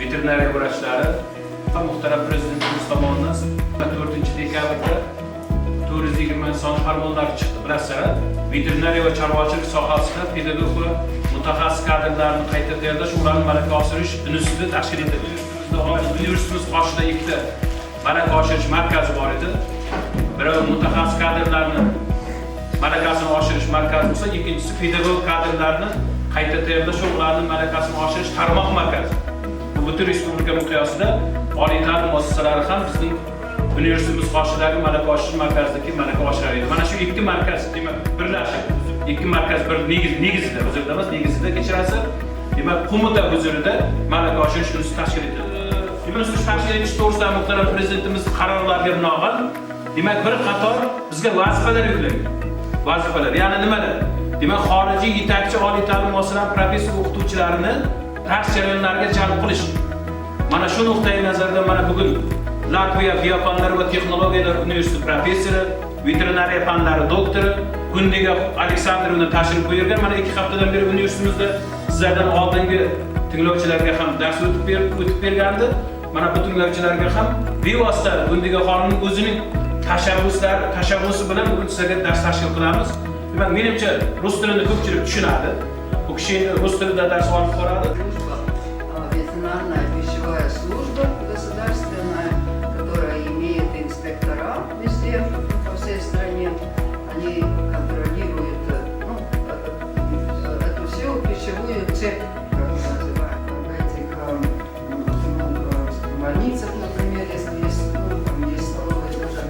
veterinariya vrachlari muhtaram prezidentimiz tomonidan 4-dekabrda 420 son farmonlar chiqdi. Bilasizlar, veterinariya va chorvachilik sohasida pedagog va mutaxassis kadrlarni qayta tayyorlash, ularni malaka oshirish instituti tashkil etildi. Universitetimiz qoshida ikkita malaka oshirish markazi bor edi. Biri mutaxassis kadrlarni malakasini oshirish markazi bo'lsa, ikkinchisi pedagog kadrlarni qayta tayyorlash va ularning malakasini oshirish tarmoq markazi. Butun respublika miqyosida oliy ta'lim muassasalari ham bizning universitetimiz qoshidagi malaka oshirish markazidagi malaka oshirar edi. Mana shu ikki markaz demak birlashib, ikki markaz bir negizida, o'zimizda negizida kechirasiz. Demak, qo'mita huzurida malaka oshirish instituti tashkil etildi. Institut tashkil etish to'g'risida muhtaram prezidentimiz qarorlariga binoan, demak, bir qator bizga vazifalar yuklangan. Vazifalar, ya'ni nimalar? Demak, xorijiy yetakchi oliy ta'lim muassasalari professor o'qituvchilarini dars jarayonlariga jalb qilish. Mana shu nuqtai nazardan mana bugun Latviya biofanlar va texnologiyalar universiteti professori, veterinariya fanlari doktori Gundiga Aleksandrovna tashrif buyurgan. Mana 2 haftadan beri universitetimizda sizlardan oldingi tinglovchilarga ham dars o'tib bergandi. Mana bu tinglovchilarga ham bevosita Gundiga xonimning o'zining tashabbusi bilan bugun sizlarga dars tashkil qilamiz. Demak, menimcha rus tilini ko'pchilik tushunadi. Bu kishi rus tilida dars olib boradi. Ветеринарная пищевая служба государственная, которая имеет инспектора везде, по всей стране. Они контролируют эту всю пищевую цепь, как мы называем, в этих больницах, например, если есть, там есть столовые тоже,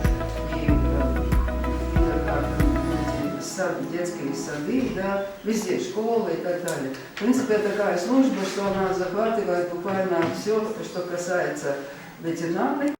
и детские сады, да, везде, школы и так далее. В принципе, такая служба, что она захватывает буквально все, что касается ветеринарных